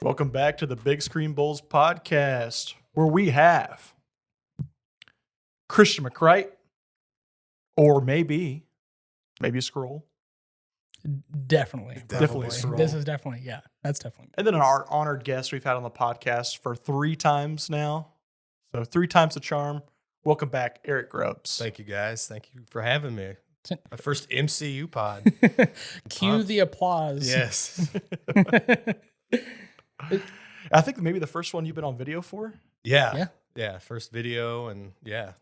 Welcome back to the Big Screen Bols podcast, where we have Christian McCrite, or maybe a scroll. Definitely Definitely a scroll. This is definitely, that's definitely. And then our honored guest we've had on the podcast for 3 times now. So 3 times the charm. Welcome back, Eric Grubbs. Thank you, guys. Thank you for having me. My first MCU pod. Cue the applause. Yes. I think maybe the first one you've been on video for. Yeah. First video, and yeah.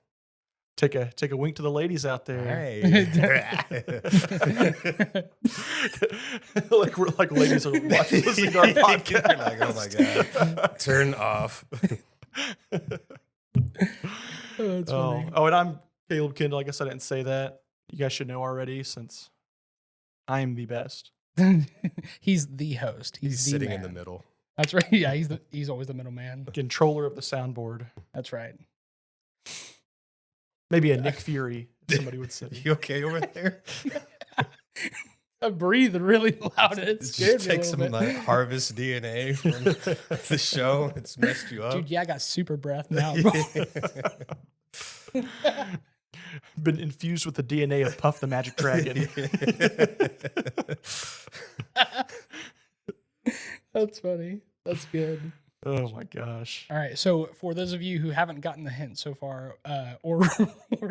Take a wink to the ladies out there. Hey. like ladies are watching listening to our podcast. You're like, oh my God. Turn off. That's funny. And I'm Caleb Kindle. I guess I didn't say that. You guys should know already since I am the best. He's the host. He's the sitting man. in the middle. That's right. Yeah, he's always the middleman. Controller of the soundboard. That's right. Maybe a Nick Fury, somebody would say. You okay over there? I breathe really loud. It scared Just me a take little some bit. like harvest DNA from the show. It's messed you up. Dude, yeah, I got super breath now. Been infused with the DNA of Puff the Magic Dragon. That's funny. That's good. Oh my gosh. All right. So for those of you who haven't gotten the hint so far, or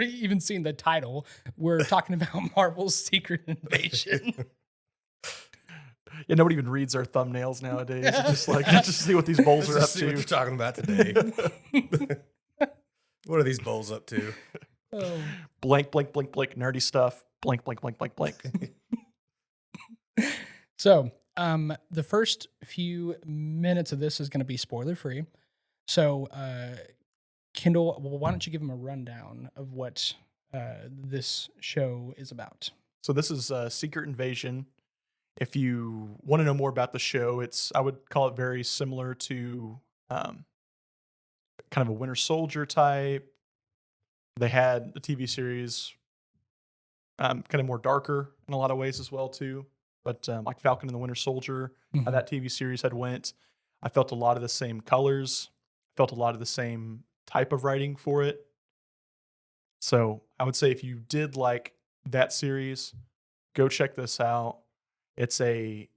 even seen the title, we're talking about Marvel's Secret Invasion. Yeah, nobody even reads our thumbnails nowadays. It's just like, let's just see what these bowls are up Let's see what to. you're talking about today. What are these bowls up to? Oh. Blank, blank, blank, blank, nerdy stuff. Blank, blank, blank, blank, blank. So, the first few minutes of this is going to be spoiler free. So, Kindle, well, why don't you give them a rundown of what this show is about? So this is Secret Invasion. If you want to know more about the show, I would call it very similar to kind of a Winter Soldier type. They had the TV series kind of more darker in a lot of ways as well too. But like Falcon and the Winter Soldier, how that TV series had went, I felt a lot of the same colors, felt a lot of the same type of writing for it. So I would say if you did like that series, go check this out. It's a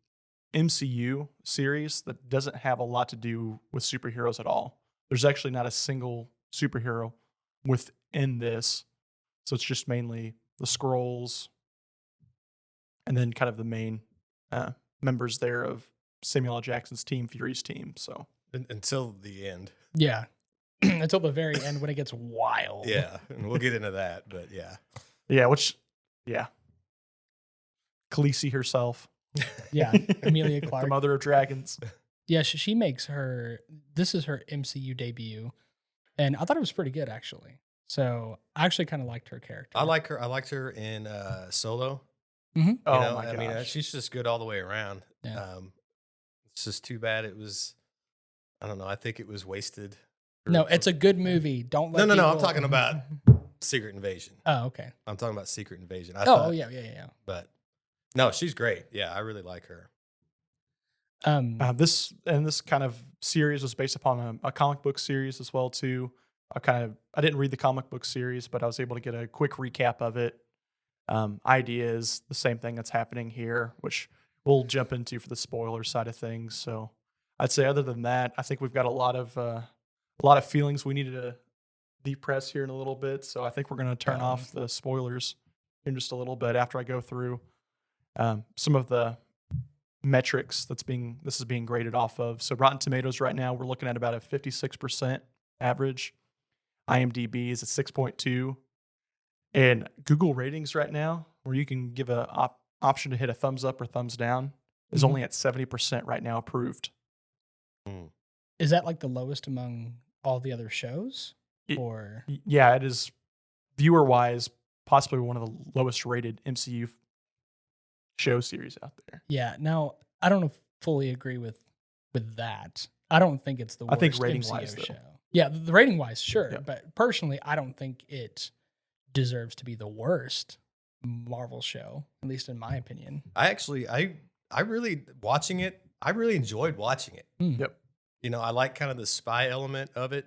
MCU series that doesn't have a lot to do with superheroes at all. There's actually not a single superhero within this. So it's just mainly the Skrulls and then kind of the main members there of Samuel L. Jackson's team, Fury's team. So Until the end. Yeah. Until the very end when it gets wild. Yeah. And we'll get into that, but yeah. Yeah. Khaleesi herself. Yeah. Amelia Clark. The mother of dragons. Yeah, she makes this is her MCU debut. And I thought it was pretty good, actually. So I actually kind of liked her character. I like her. I liked her in Solo. Mm-hmm. Oh You know, my I mean, gosh. she's just good all the way around. Yeah. It's just too bad it was, I don't know, I think it was wasted. No, it's a good movie. Don't let No, I'm people- talking about Secret Invasion. Oh, okay. I'm talking about Secret Invasion. Yeah. But no, she's great. Yeah, I really like her. This kind of series was based upon a comic book series as well too. I didn't read the comic book series, but I was able to get a quick recap of it. Idea is the same thing that's happening here, which we'll jump into for the spoiler side of things. So I'd say other than that, I think we've got a lot of feelings we needed to depress here in a little bit. So I think we're going to turn off the spoilers in just a little bit after I go through some of the metrics this is being graded off of. So Rotten Tomatoes right now, we're looking at about a 56% average. IMDb is at 6.2. And Google ratings right now, where you can give an option to hit a thumbs up or thumbs down, is only at 70% right now approved. Is that like the lowest among all the other shows? Or Yeah, it is viewer-wise possibly one of the lowest rated MCU show series out there. yeah. Now I don't fully agree with that. I don't think it's the worst I think rating-wise, MCU though. show. Yeah, the rating wise, sure. Yeah. But personally, I don't think it deserves to be the worst Marvel show, at least in my opinion. I really watching it, I really enjoyed watching it. Mm. Yep. You know, I like kind of the spy element of it.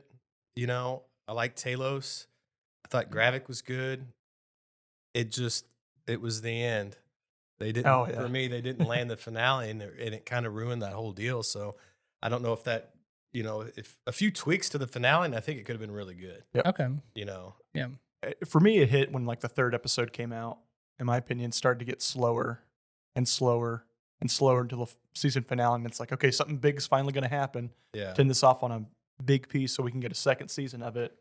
You know, I like Talos. I thought Gravik was good. It just, it was the end. They Oh didn't, yeah. for me, they didn't land the finale, and it kind of ruined that whole deal. So I don't know if that, you know, if a few tweaks to the finale, and I think it could have been really good. Okay. You know, Yeah. For me, it hit when like the third episode came out. In my opinion, started to get slower and slower and slower until the season finale. And it's like, okay, something big's finally going to happen. yeah. Turn this off on a big piece so we can get a second season of it.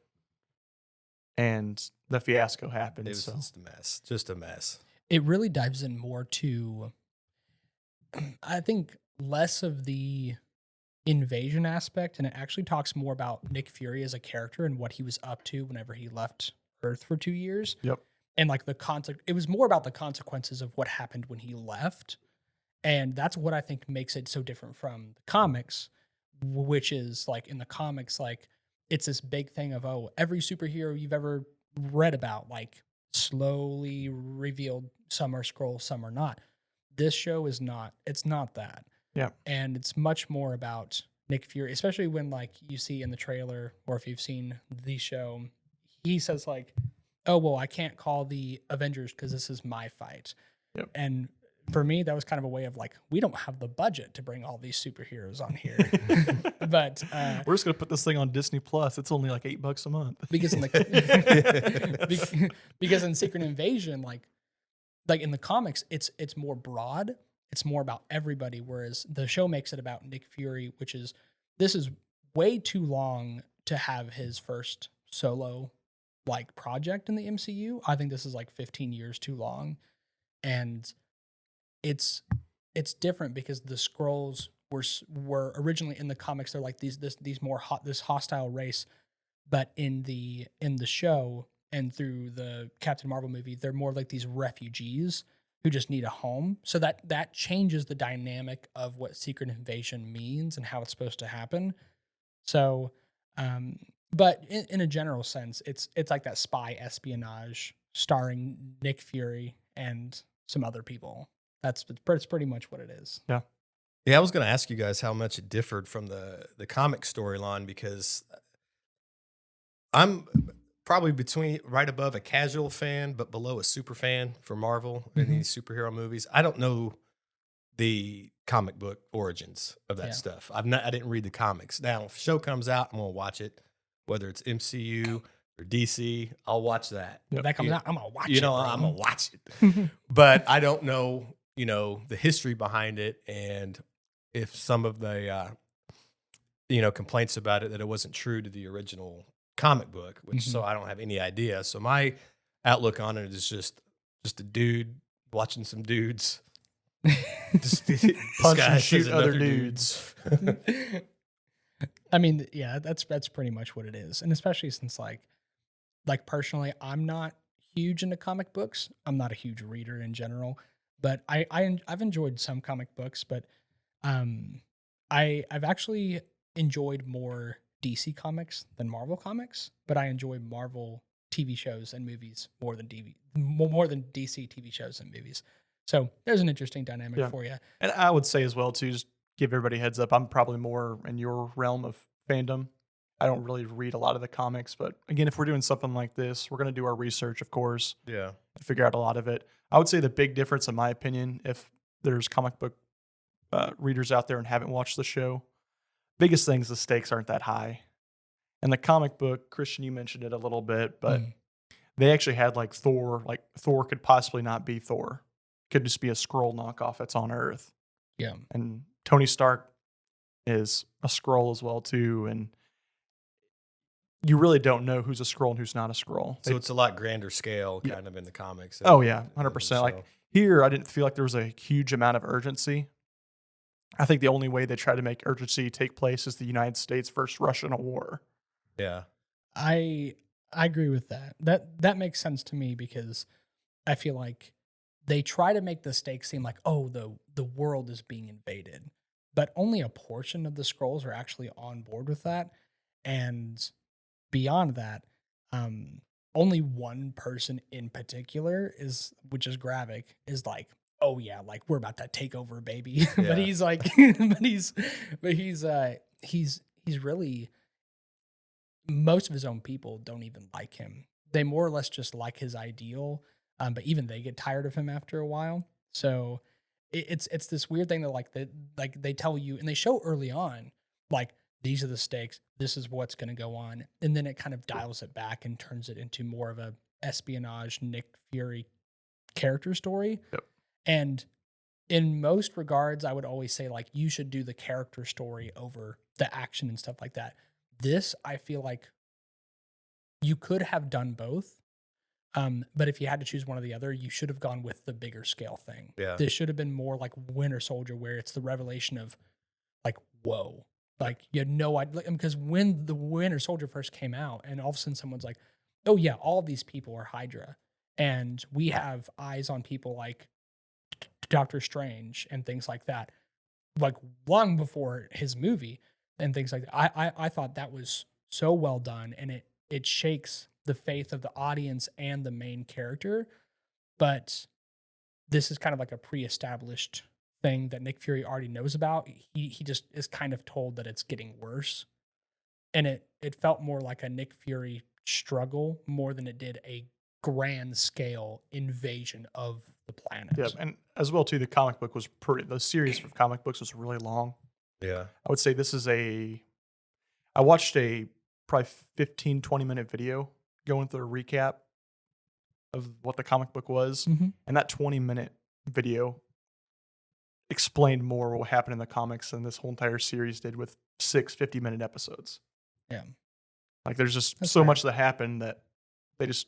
And the fiasco happened. It was So just a mess. Just a mess. It really dives in more to, I think, less of the invasion aspect, and it actually talks more about Nick Fury as a character and what he was up to whenever he left Earth for 2 years. Yep. And like it was more about the consequences of what happened when he left. And that's what I think makes it so different from the comics, which is like in the comics, like it's this big thing of, oh, every superhero you've ever read about, like slowly revealed some are Skrulls, some are not. This show is not, it's not that. yeah, And it's much more about Nick Fury, especially when like you see in the trailer, or if you've seen the show, he says like, oh, well, I can't call the Avengers because this is my fight. Yep. And for me, that was kind of a way of like, we don't have the budget to bring all these superheroes on here. But we're just gonna put this thing on Disney Plus. It's only like $8 a month. because in the because in Secret Invasion, like in the comics, it's more broad. It's more about everybody, whereas the show makes it about Nick Fury, which is, this is way too long to have his first solo like project in the MCU. I think this is like 15 years too long. And it's different because the Skrulls were originally in the comics, they're like these this hostile race, but in the show and through the Captain Marvel movie, they're more like these refugees who just need a home. So that changes the dynamic of what Secret Invasion means and how it's supposed to happen. So, but in a general sense, it's like that spy espionage starring Nick Fury and some other people. That's pretty much what it is. Yeah. Yeah, I was going to ask you guys how much it differed from the comic storyline, because I'm probably between right above a casual fan, but below a super fan for Marvel and these superhero movies. I don't know the comic book origins of that Yeah. stuff. I didn't read the comics. Now, if a show comes out, I'm gonna watch it, whether it's MCU or DC. I'll watch that. If that comes out, I'm gonna watch it. You know, bro. I'm gonna watch it. But I don't know, you know, the history behind it, and if some of the you know, complaints about it that it wasn't true to the original comic book, which so I don't have any idea. So my outlook on it is just a dude watching some dudes just Punch and shoot other dudes. I mean, yeah, that's pretty much what it is, and especially since like personally, I'm not huge into comic books. I'm not a huge reader in general, but I've enjoyed some comic books, but I've actually enjoyed more DC comics than Marvel comics, but I enjoy Marvel TV shows and movies more than DC TV shows and movies. So there's an interesting dynamic Yeah. for you. And I would say as well too, just give everybody a heads up. I'm probably more in your realm of fandom. I don't really read a lot of the comics, but again, if we're doing something like this, we're going to do our research, of course, Yeah. and figure out a lot of it. I would say the big difference, in my opinion, if there's comic book readers out there and haven't watched the show, biggest thing is the stakes aren't that high. And the comic book, Christian, you mentioned it a little bit, but they actually had like Thor could possibly not be Thor. Could just be a Skrull knockoff that's on Earth. Yeah. And Tony Stark is a Skrull as well too, and you really don't know who's a Skrull and who's not a Skrull. So it's a lot grander scale Yeah. kind of in the comics. Oh yeah, than the 100%. Like show. here, I didn't feel like there was a huge amount of urgency. I think the only way they try to make urgency take place is the United States versus Russia in a war. Yeah. I agree with that. That makes sense to me because I feel like they try to make the stakes seem like, oh, the world is being invaded, but only a portion of the Skrulls are actually on board with that. And beyond that, only one person in particular which is Gravik, is like, oh yeah, like we're about that takeover, baby. Yeah. But he's like, but he's really, most of his own people don't even like him. They more or less just like his ideal, but even they get tired of him after a while. So it's this weird thing that like they tell you and they show early on, like these are the stakes, this is what's going to go on, and then it kind of dials it back and turns it into more of a espionage Nick Fury character story. Yep. And in most regards, I would always say like you should do the character story over the action and stuff like that. This, I feel like you could have done both. But if you had to choose one or the other, you should have gone with the bigger scale thing. Yeah. This should have been more like Winter Soldier, where it's the revelation of like, whoa, like you had no idea. Because when the Winter Soldier first came out, and all of a sudden someone's like, oh yeah, all of these people are Hydra, and we have eyes on people like Doctor Strange and things like that, like long before his movie and things like that. I thought that was so well done, and it shakes the faith of the audience and the main character. But this is kind of like a pre-established thing that Nick Fury already knows about. He just is kind of told that it's getting worse, and it felt more like a Nick Fury struggle more than it did a grand scale invasion of the planet. Yeah, and as well too, the comic book was the series of comic books was really long. Yeah. I would say this is I watched a probably 15, 20-minute video going through a recap of what the comic book was. Mhm. And that 20-minute video explained more what happened in the comics than this whole entire series did with 6 50-minute episodes. Yeah. Like there's just That's so fair. much that happened that they just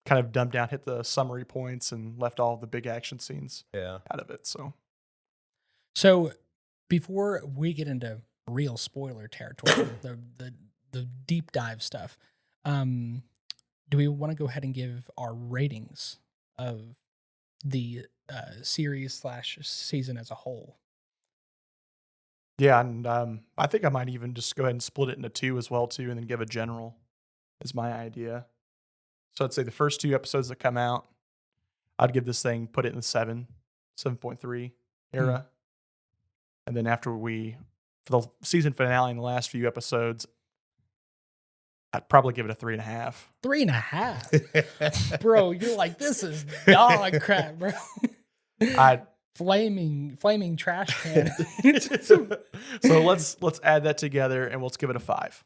kind of dumbed down, hit the summary points, and left all the big action scenes Yeah. out of it. So before we get into real spoiler territory, the deep dive stuff, do we want to go ahead and give our ratings of the series / season as a whole? Yeah, and I think I might even just go ahead and split it into 2 as well too, and then give a general is my idea. So I'd say the first 2 episodes that come out, I'd give this thing, put it in the 7.3 era. And then after for the season finale and the last few episodes, I'd probably give it a 3.5. 3.5, bro. You're like, this is dog crap, bro. I flaming trash can. so let's add that together and let's give it a 5.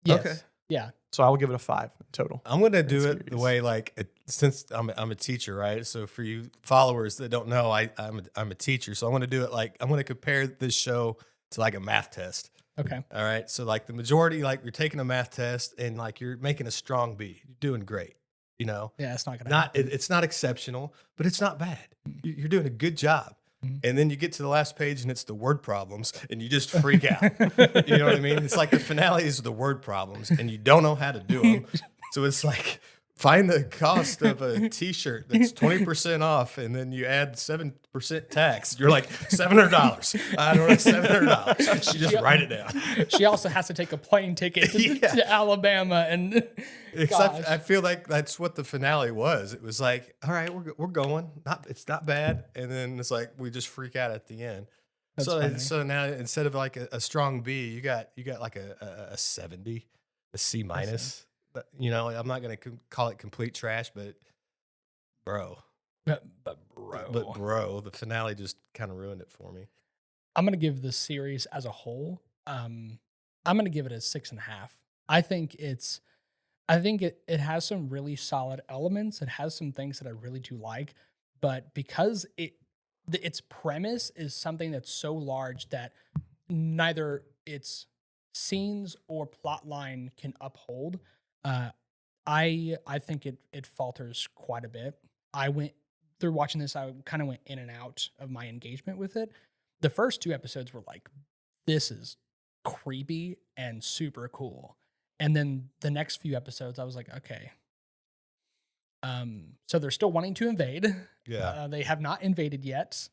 Yes. Okay. Yeah. So I'll give it a 5 total. I'm gonna do That's it the serious. way since I'm a teacher, right? So for you followers that don't know, I'm a teacher, so I'm gonna do it like I'm gonna compare this show to like a math test. Okay. All right, so like the majority, like you're taking a math test and like you're making a strong B, you're doing great. You know, Yeah, it's not gonna not happen. it's not exceptional, but it's not bad. You're doing a good job. Mhm. And then you get to the last page and it's the word problems and you just freak out. You know what I mean? It's like the finale is the word problems and you don't know how to do them. So it's like find the cost of a t-shirt that's 20% off and then you add 7% tax. You're like $700. I don't know, $700. You just write it down. She also has to take a plane ticket to Alabama, and Except I feel like that's what the finale was. It was like, all right, we're going. It's not bad, and then it's like we just freak out at the end. That's funny. So now instead of like a strong B, you got like a 70, a C minus. But, you know, I'm not gonna call it complete trash, but bro, but bro, the finale just kind of ruined it for me. I'm gonna give the series as a whole. I'm gonna give it a 6.5. I think it has some really solid elements. It has some things that I really do like, but because its premise is something that's so large that neither its scenes or plot line can uphold, I think it falters quite a bit. I went through watching this, I kind of went in and out of my engagement with it. The first 2 episodes were like, this is creepy and super cool. And then the next few episodes, I was like, okay. So they're still wanting to invade. Yeah. They have not invaded yet,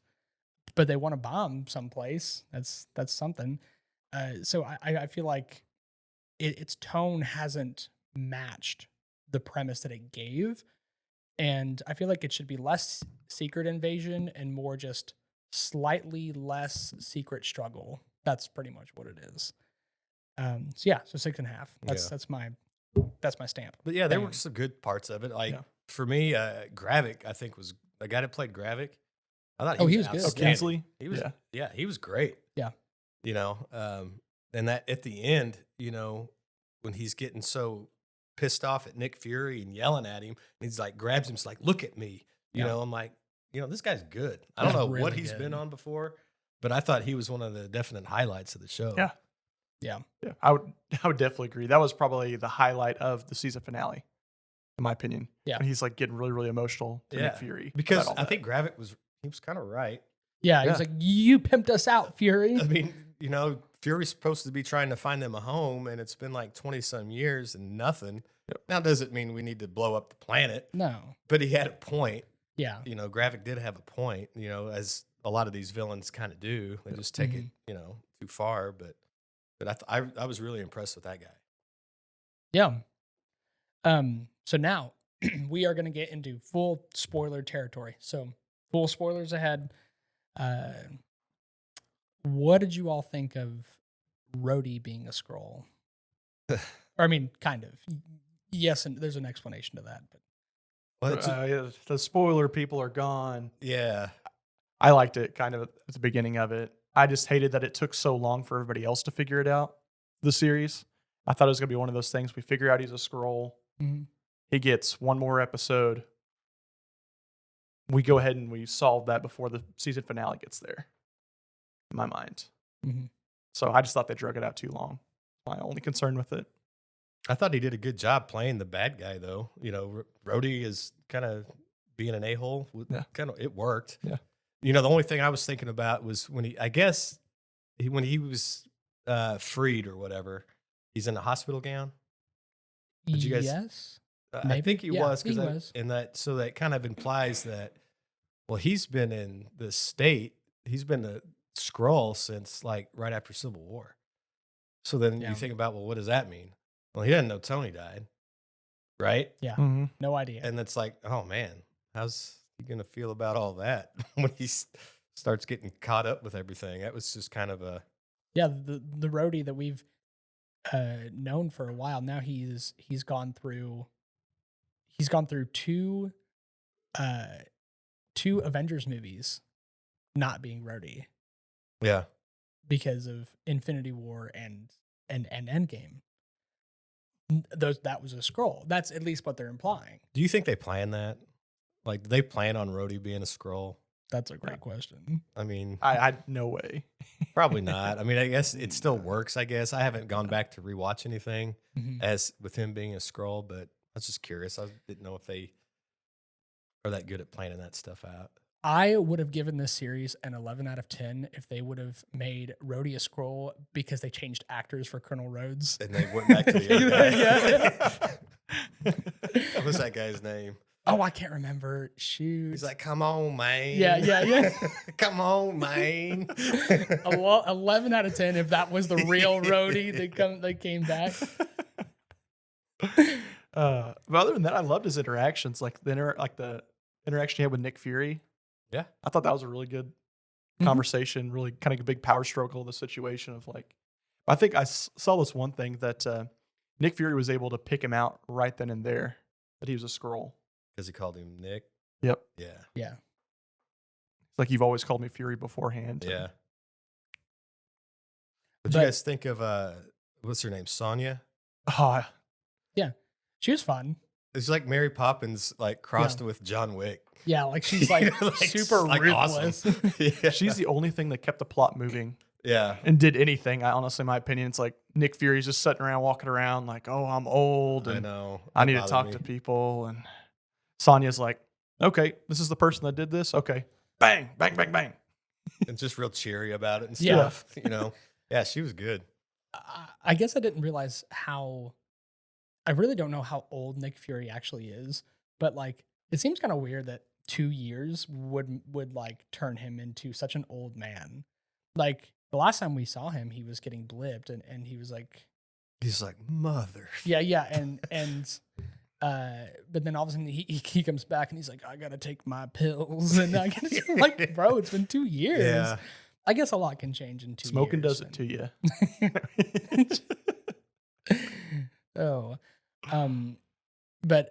but they want to bomb someplace. That's something. So I feel like its tone hasn't matched the premise that it gave. And I feel like it should be less secret invasion and more just slightly less secret struggle. That's pretty much what it is. So yeah, so 6.5. Yeah. That's my stamp. But yeah, there Bam. were some good parts of it. Like Yeah. for me, Gravik, I think was the guy that played Gravik. I thought Oh, he was was good. Oh, outstanding. Kinsley? He was, Yeah. he was great. Yeah. You know, and that at the end, you know, when he's getting so pissed off at Nick Fury and yelling at him, and he's like grabs him, he's like, "Look at me." You Yeah. know, I'm like, you know, this guy's good. I don't He's know what really he's been good. on before, but I thought he was one of the definite highlights of the show. Yeah. Yeah. Yeah, I would definitely agree. That was probably the highlight of the season finale, in my opinion. Yeah. When he's like getting really, really emotional to Nick Yeah. Fury. Because about all I that. think Gravik he was kind of right. Yeah. He Yeah. was like, you pimped us out, Fury. I mean, you know, Fury's supposed to be trying to find them a home, and it's been like 20 some years and nothing. Yep. Now, doesn't mean we need to blow up the planet, No. but he had a point. Yeah. You know, Gravik did have a point, you know, as a lot of these villains kind of do. They just take it, you know, too far. But I was really impressed with that guy. Yeah. So now we are going to get into full spoiler territory. So full spoilers ahead. What did you all think of Rhodey being a Skrull? Or, I mean, kind of. Yes, and there's an explanation to that. But Well, it's Yeah, the spoiler people are gone. yeah. I liked it kind of at the beginning of it. I just hated that it took so long for everybody else to figure it out, the series. I thought it was going to be one of those things. We figure out he's a Skrull. He gets one more episode. We go ahead and we solve that before the season finale gets there, in my mind. Mhm. So I just thought they drug it out too long. My only concern with it. I thought he did a good job playing the bad guy, though. You know, Rhodey is kind of being an a-hole. Yeah. Kind of, it worked. Yeah. You know, the only thing I was thinking about was when when he was freed or whatever, he's in a hospital gown. Did you guys- yes. I Maybe. think he Yeah, was he was. and that kind of implies that. Well, he's been in the state. He's been a Skrull since like right after Civil War. So then Yeah. you think about, well, what does that mean? Well, he doesn't know Tony died, right? Yeah. Mm-hmm. No idea. And it's like, oh man, how's he gonna feel about all that when he starts getting caught up with everything? That was just kind of a Yeah, the Rhodey that we've known for a while now, he's gone through two Avengers movies not being Rhodey yeah. because of Infinity War and Endgame. That was a Skrull. That's at least what they're implying. Do you think they plan that? Like, do they plan on Rhodey being a Skrull? That's a great question. I mean, I no way. probably not. I mean, I guess it still works. I guess I haven't gone back to rewatch anything as with him being a Skrull, but I was just curious. I didn't know if they are that good at planning that stuff out. I would have given this series an 11 out of 10 if they would have made Rhodey a Skrull because they changed actors for Colonel Rhodes. And they went back to the other guy. Yeah. What was that guy's name? Oh, I can't remember. Shoot. He's like, come on, man. Yeah. Come on, man. 11 out of 10 if that was the real Rhodey that came back. But other than that, I loved his interactions, like the interaction he had with Nick Fury. Yeah. I thought that was a really good conversation, really kind of a big power struggle of the situation of like, I think I saw this one thing that Nick Fury was able to pick him out right then and there that he was a Skrull. Because he called him Nick. Yep. Yeah. Yeah. It's like, you've always called me Fury beforehand. Yeah. What do you guys think of, what's her name? Sonya? Oh, She was fun. It's like Mary Poppins, like crossed with John Wick. Yeah, like she's like, super like ruthless. awesome. Yeah. she's the only thing that kept the plot moving Yeah. and did anything. I honestly, in my opinion, it's like Nick Fury's just sitting around, walking around like, oh, I'm old I and know. I That need to bothered talk me. to people. And Sonya's like, okay, this is the person that did this. Okay. Bang, bang, bang, bang. And just real cheery about it and Yeah. stuff. You know? Yeah, she was good. I guess I didn't realize I really don't know how old Nick Fury actually is, but like it seems kind of weird that 2 years would like turn him into such an old man. Like the last time we saw him, he was getting blipped and he was like, He's like, mother. yeah. And But then all of a sudden he comes back and he's like, I gotta take my pills. And I guess I'm like, bro, it's been 2 years. Yeah. I guess a lot can change in 2 Smoking years. does it to you. Oh, but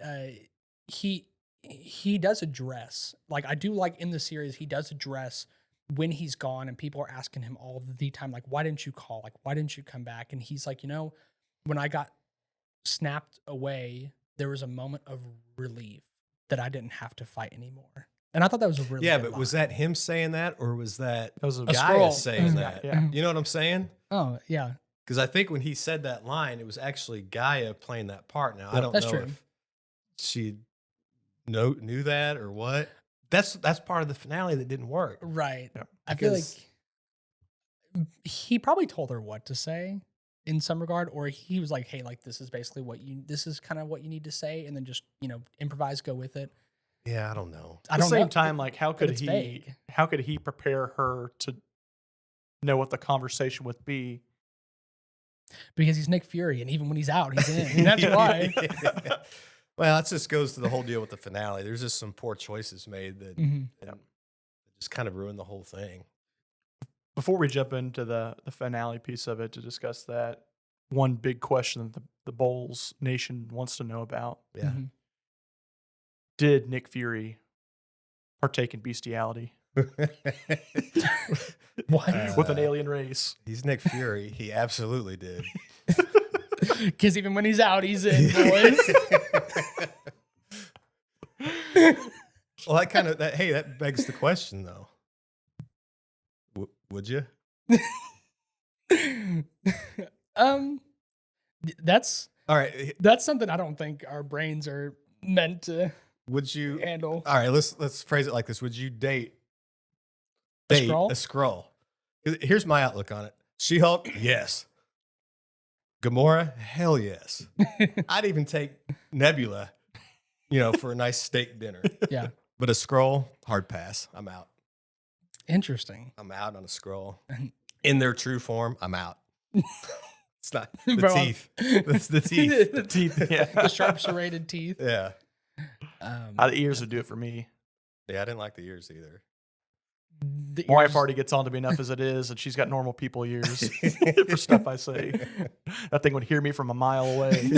he does address, like, I do like in the series, he does address when he's gone and people are asking him all the time, like, why didn't you call? Like, why didn't you come back? And he's like, when I got snapped away, there was a moment of relief that I didn't have to fight anymore. And I thought that was a really Yeah, good but was line. that him saying that, or was that That was a Gaia scroll. saying that? Yeah. You know what I'm saying? Oh, yeah. Because I think when he said that line, it was actually Gaia playing that part. Now I don't That's know true. if she knew that or what. That's part of the finale that didn't work. Right. Yeah. I feel like Because- he probably told her what to say in some regard, or he was like, hey, like, this is basically this is kind of what you need to say, and then just, improvise, go with it. Yeah, I don't know. I At the don't same know. time, like, how could it's he vague. prepare her to know what the conversation would be? Because he's Nick Fury, and even when he's out, he's in. And that's why. Well, that just goes to the whole deal with the finale. There's just some poor choices made that Mhm. just kind of ruined the whole thing. Before we jump into the finale piece of it to discuss that, one big question that the Bols Nation wants to know about: Yeah. Mhm. did Nick Fury partake in bestiality What? with an alien race? He's Nick Fury. He absolutely did. Because even when he's out, he's in, boys. Well, that begs the question, though. Would you? That's All right. something I don't think our brains are meant to Would you? handle. All right. Let's phrase it like this. Would you date A a Skrull? Skrull? Here's my outlook on it. She-Hulk, yes. Gamora, hell yes. I'd even take Nebula, for a nice steak dinner. Yeah. But a Skrull, hard pass. I'm out. Interesting. I'm out on a Skrull. In their true form, I'm out. It's not the Bro, teeth. It's the teeth. The teeth, yeah. The sharp serrated teeth. Yeah. The ears would do it for me. Yeah, I didn't like the ears either. The My wife ears- already gets on to me enough as it is, and she's got normal people ears for stuff I say. That thing would hear me from a mile away.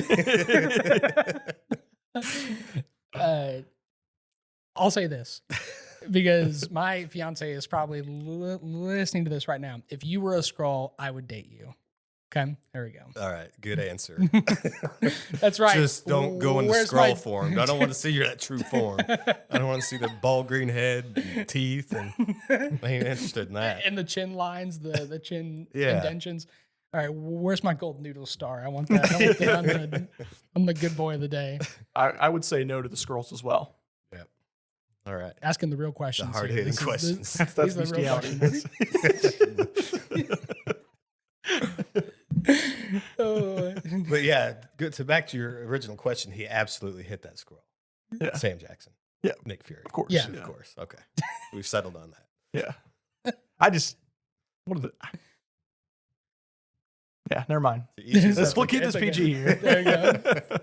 I'll say this because my fiance is probably listening to this right now. If you were a Skrull, I would date you. Okay, there we go. All right, good answer. That's right. Just don't go in the Where's Skrull my- form. I don't want to see your true form. I don't want to see the ball green head and teeth, and I ain't interested in that. And the chin lines, the chin Yeah. indentions. All right, where's my gold noodle star? I want that. I want that. I'm the good boy of the day. I would say no to the Skrulls as well. All right. Asking the real The questions. here. hard-hitting This is- questions. this- That's these are the real bestiality. questions. Oh. But yeah, good. So back to your original question, he absolutely hit that Skrull. Yeah. Sam Jackson. Yeah. Nick Fury. Of course. Yeah. Of course. Okay. We've settled on that. Yeah. I just, what are the, yeah, never mind. To each his Let's own. keep this It's okay. PG here. There you go.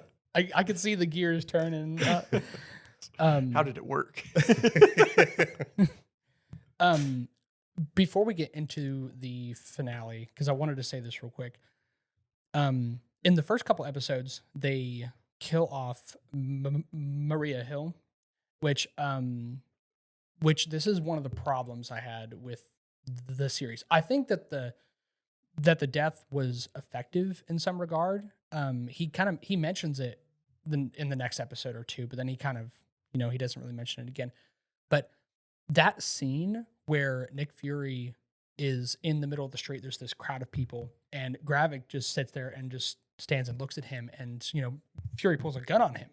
I could see the gears turning. How did it work? Before we get into the finale, because I wanted to say this real quick. In the first couple episodes, they kill off Maria Hill, which this is one of the problems I had with the series. I think that the death was effective in some regard. He mentions it in the next episode or two, but then he kind of, he doesn't really mention it again. But that scene where Nick Fury is in the middle of the street, there's this crowd of people, and Gravik just sits there and just stands and looks at him, and Fury pulls a gun on him.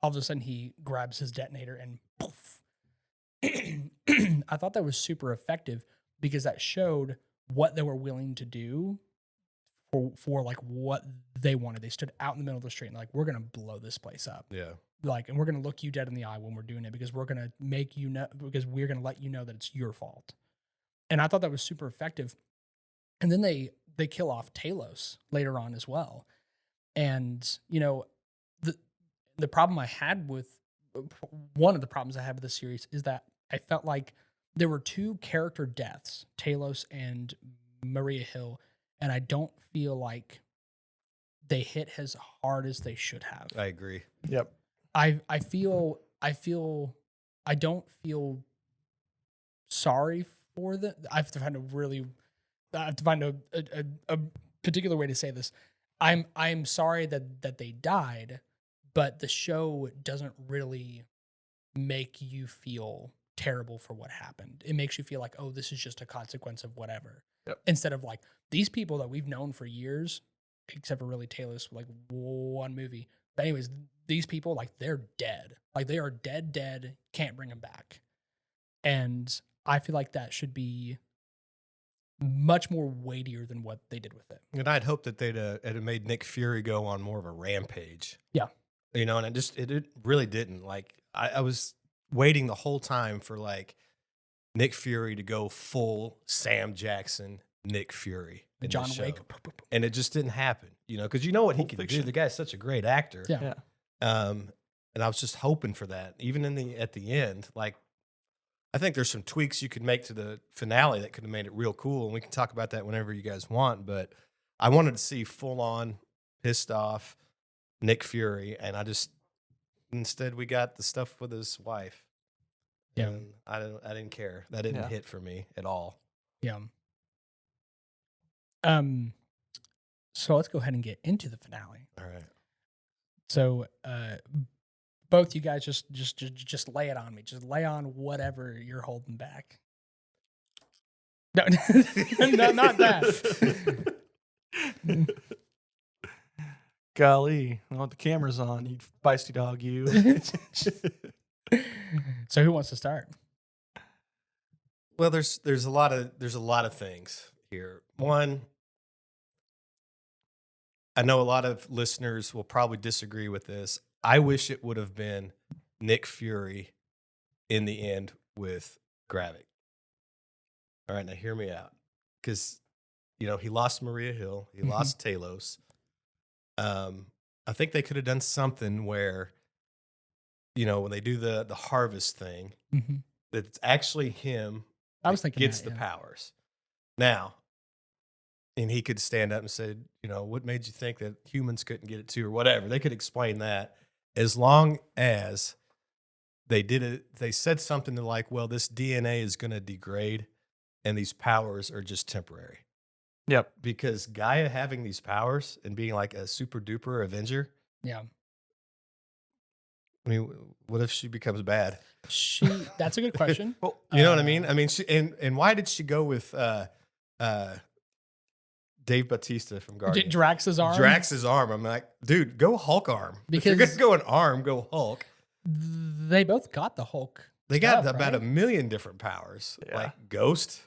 All of a sudden, he grabs his detonator and poof. I thought that was super effective because that showed what they were willing to do for like what they wanted. They stood out in the middle of the street and like, we're gonna blow this place up. Yeah. Like, and we're gonna look you dead in the eye when we're doing it because we're gonna make you know, because we're gonna let you know that it's your fault. And I thought that was super effective. And then they kill off Talos later on as well. And the problem I had with one of the problems I had with the series is that I felt like there were two character deaths, Talos and Maria Hill, and I don't feel like they hit as hard as they should have. I agree. Yep. I don't feel sorry for them. I have to find a particular way to say this. I'm sorry that they died, but the show doesn't really make you feel terrible for what happened. It makes you feel like, oh, this is just a consequence of whatever. Yep. Instead of like these people that we've known for years, except for really Taylor's like one movie. But anyways, these people, like, they're dead. Like, they are dead, can't bring them back. And I feel like that should be much more weightier than what they did with it. And I'd hope that they'd it had made Nick Fury go on more of a rampage. Yeah. You know, and it really didn't. Like, I was waiting the whole time for, like, Nick Fury to go full Sam Jackson, Nick Fury. in John this show. Wick. And it just didn't happen, you know, because you know what he Pulp can Fiction. do. The guy's such a great actor. Yeah. Yeah. And I was just hoping for that. Even at the end, like, I think there's some tweaks you could make to the finale that could have made it real cool, and we can talk about that whenever you guys want. But I wanted to see full on pissed off Nick Fury, and instead we got the stuff with his wife. Yeah. And I didn't care. That didn't hit for me at all. Yeah. So let's go ahead and get into the finale. All right. So both you guys just lay it on me. Just lay on whatever you're holding back. No, no, not that. Golly, I want the cameras on, you feisty dog, you. So who wants to start? Well, there's a lot of things here. One, I know a lot of listeners will probably disagree with this. I wish it would have been Nick Fury in the end with Gravik. All right, now hear me out. Because, you know, he lost Maria Hill. He lost Talos. I think they could have done something where, you know, when they do the harvest thing, that it's actually him I was that thinking gets that, the yeah. powers. Now, and he could stand up and say, you know, what made you think that humans couldn't get it too, or whatever. They could explain that, as long as they did it. They said something like, well, this DNA is going to degrade and these powers are just temporary. Yep. Because Gaia having these powers and being like a super duper Avenger, Yeah. I mean, what if she becomes bad? That's a good question. Well, You know what I mean? I mean, she, and why did she go with Dave Bautista from Guardians? Drax's arm. Drax's arm. I'm like, dude, go Hulk arm. If you're Because- gonna go an arm, go Hulk. They both got the Hulk. They got stuff, about right? a million different powers, Yeah. like Ghost,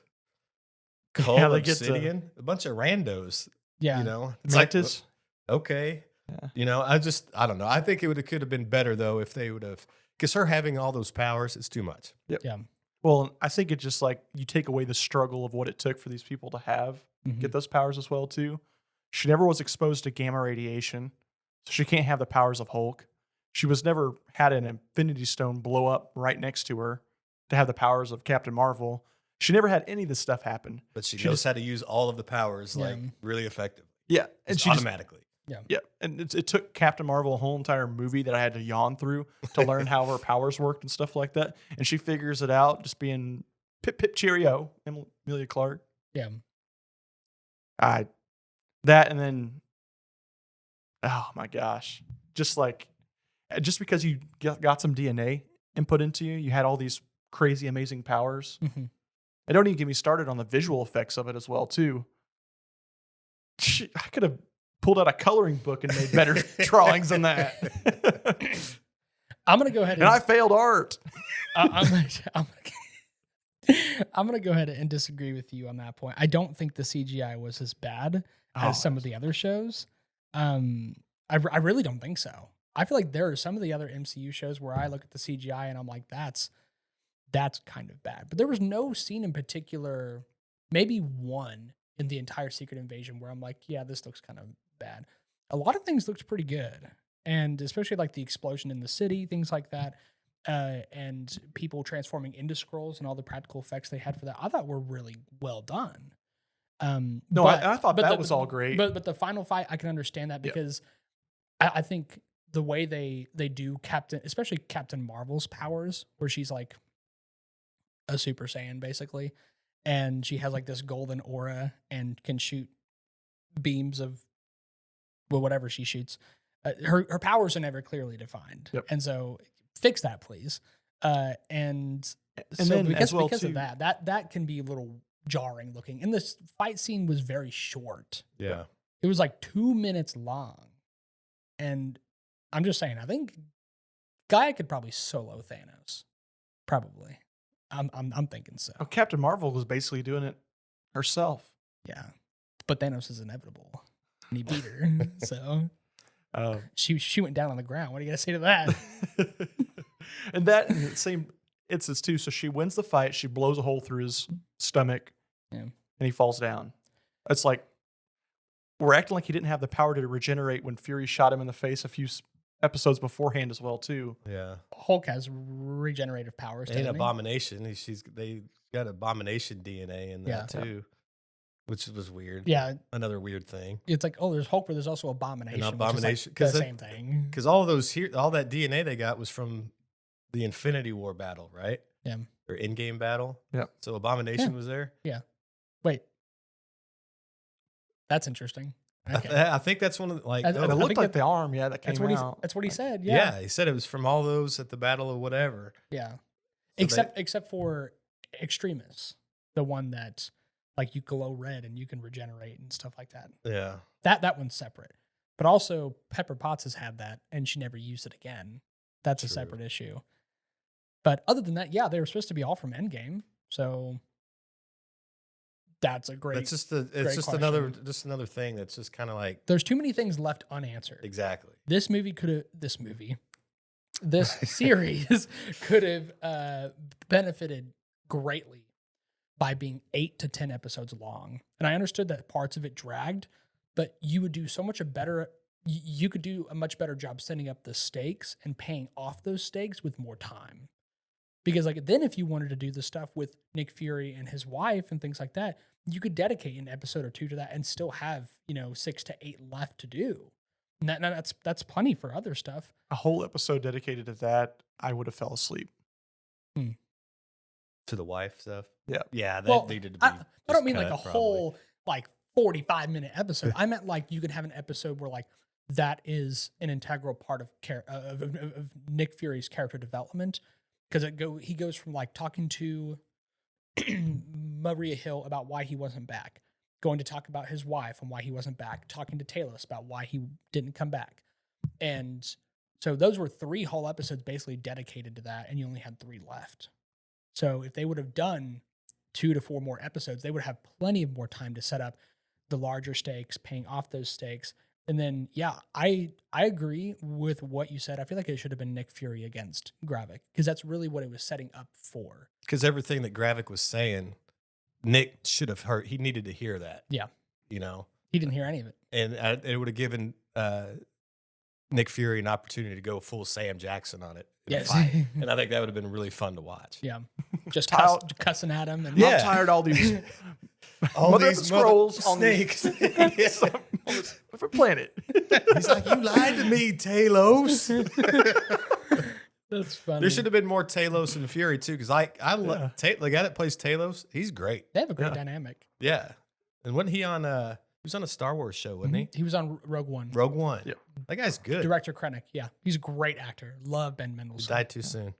Cull, Yeah, they get to- Obsidian, a bunch of randos. Yeah. You know, Mantis. okay. Yeah. You know, I don't know. I think it could have been better though if they would have, because her having all those powers is too much. Yeah. Well, I think it just like you take away the struggle of what it took for these people to get those powers as well too. She never was exposed to gamma radiation, so she can't have the powers of Hulk. She was never had an Infinity Stone blow up right next to her to have the powers of Captain Marvel. She never had any of this stuff happen. But she She knows just- how to use all of the powers Yeah. like really effectively. Yeah, and Just she just, automatically. yeah, and it took Captain Marvel a whole entire movie that I had to yawn through to learn how her powers worked and stuff like that. And she figures it out, just being pip pip cheerio, Emilia Clarke. Yeah. That and then, oh my gosh, just because you got some DNA input into you, you had all these crazy amazing powers. Mhm. And don't even get me started on the visual effects of it as well too. I could have pulled out a coloring book and made better drawings than that. I'm gonna go ahead And I failed art. I'm gonna go ahead and disagree with you on that point. I don't think the CGI was as bad as some of the other shows. I really don't think so. I feel like there are some of the other MCU shows where I look at the CGI and I'm like, that's kind of bad. But there was no scene in particular, maybe one in the entire Secret Invasion where I'm like, yeah, this looks kind of bad. A lot of things looked pretty good. and especially like the explosion in the city, things like that, and people transforming into scrolls and all the practical effects they had for that, I thought were really well done. No, I thought that was all great. But the final fight, I can understand that because I think the way they do especially Captain Marvel's powers, where she's like a Super Saiyan basically, and she has like this golden aura and can shoot beams of whatever she shoots. Her powers are never clearly defined, and so fix that, please. And so then because too, of that can be a little jarring looking. And this fight scene was very short. Yeah. It was like 2 minutes long. And I'm just saying, I think Gaia could probably solo Thanos. Probably. I'm thinking so. Oh, Captain Marvel was basically doing it herself. Yeah. But Thanos is inevitable. And he beat her. So she went down on the ground. What are you gonna say to that? And that same instance too. So she wins the fight. She blows a hole through his stomach, and he falls down. It's like we're acting like he didn't have the power to regenerate when Fury shot him in the face a few episodes beforehand as well too. Yeah, Hulk has regenerative powers. And Abomination. They got Abomination DNA in that too. Which was weird. Yeah. Another weird thing. It's like, oh, there's Hulk, but there's also Abomination. And Abomination. Which is like the same thing. Because all that DNA they got was from the Infinity War battle, right? Yeah. Or in-game battle. Yeah. So Abomination was there? Yeah. Wait. That's interesting. Okay. I think that's one of the, it looked like the arm, that came out. That's what he said, Yeah, he said it was from all those at the Battle of whatever. Yeah. So except for Extremis, the one that like you glow red and you can regenerate and stuff like that. Yeah. That one's separate. But also Pepper Potts has had that and she never used it again. That's a separate issue. But other than that, they were supposed to be all from Endgame. So that's a great. It's just another thing that's just kind of like there's too many things left unanswered. Exactly. This series could have benefited greatly by being 8 to 10 episodes long. And I understood that parts of it dragged, but you would do you could do a much better job setting up the stakes and paying off those stakes with more time. Because like then if you wanted to do the stuff with Nick Fury and his wife and things like that, you could dedicate an episode or two to that and still have, 6 to 8 left to do. And that's plenty for other stuff. A whole episode dedicated to that, I would have fell asleep. To the wife stuff? Yeah. Yeah, that needed to be. I don't mean like a probably. whole like 45-minute episode. I meant like you could have an episode where like that is an integral part of Nick Fury's character development. Because he goes from like talking to Maria Hill about why he wasn't back, going to talk about his wife and why he wasn't back, talking to Talos about why he didn't come back. And so those were 3 whole episodes basically dedicated to that, and you only had 3 left. So if they would have done 2 to 4 more episodes, they would have plenty of more time to set up the larger stakes, paying off those stakes. And then, I agree with what you said. I feel like it should have been Nick Fury against Gravik because that's really what it was setting up for. Because everything that Gravik was saying, Nick should have heard. He needed to hear that. Yeah. He didn't hear any of it. And it would have given Nick Fury an opportunity to go full Sam Jackson on it. Yes. And I think that would have been really fun to watch. Yeah. Just cussing at him. And I'm tired of all these scrolls on snakes. Different planet. He's like, you lied to me, Talos. That's funny. There should have been more Talos and Fury too, because I love the guy that plays Talos. He's great. They have a great dynamic. Yeah, and wasn't he on? He was on a Star Wars show, wasn't he? He was on Rogue One. Rogue One. Yep. That guy's good. Director Krennic. Yeah, he's a great actor. Love Ben Mendelsohn. He died too soon.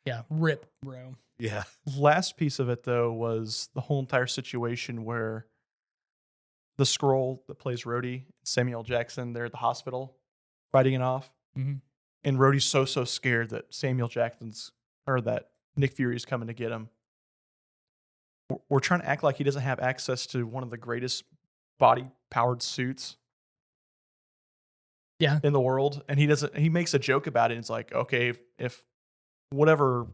Yeah, rip, bro. Yeah. Last piece of it though was the whole entire situation where the Skrull that plays Rhodey, Samuel Jackson, they're at the hospital fighting it off. Mm-hmm. And Rhodey's so scared that that Nick Fury's coming to get him. We're trying to act like he doesn't have access to one of the greatest body-powered suits in the world. And he makes a joke about it. And it's like, okay, if whatever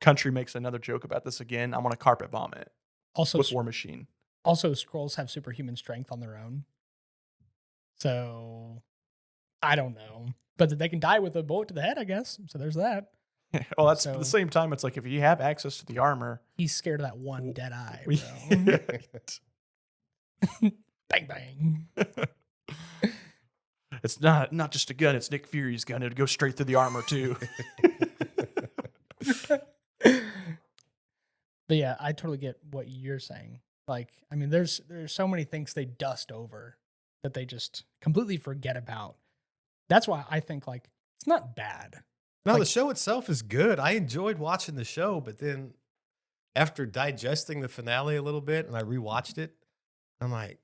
country makes another joke about this again, I'm going to carpet bomb it with War Machine. Also, Skrulls have superhuman strength on their own. So, I don't know. but that they can die with a bullet to the head, I guess. So there's that. Well, that's at So the same time. It's like if you have access to the armor, he's scared of that one dead eye, we- bro. Bang bang. it's not just a gun. It's Nick Fury's gun. It'd go straight through the armor too. But yeah, I totally get what you're saying. Like, I mean, there's so many things they dust over that they just completely forget about. That's why I think like it's not bad. No, Like- the show itself is good. I enjoyed watching the show, but then after digesting the finale a little bit and I rewatched it, I'm like,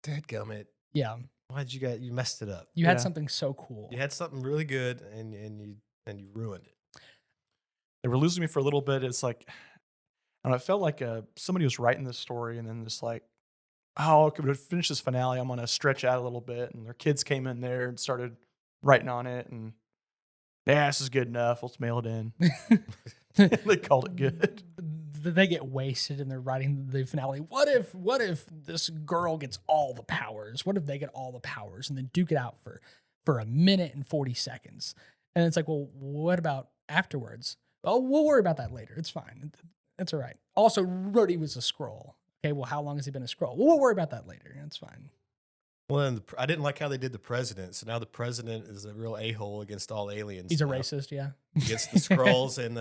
dadgummit, Yeah, why'd you messed it up? you had Yeah. something so cool. You had something really good and you ruined it. They were losing me for a little bit. It's like, and I felt like somebody was writing this story and then just like, oh, okay, to finish this finale, I'm gonna stretch out a little bit. And their kids came in there and started writing on it, and yeah, this is good enough. Let's mail it in. They called it good. They get wasted and they're writing the finale. What if this girl gets all the powers? What if they get all the powers and then duke it out for a minute and 40 seconds? And it's like, well, what about afterwards? Oh, we'll worry about that later. It's fine. It's all right. Also, Rhodey was a Skrull. Okay, well, how long has he been a Skrull? Well, we'll worry about that later. It's fine. Well, and I didn't like how they did the president. So now the president is a real a-hole against all aliens. He's a now. racist, yeah. Against the Skrulls and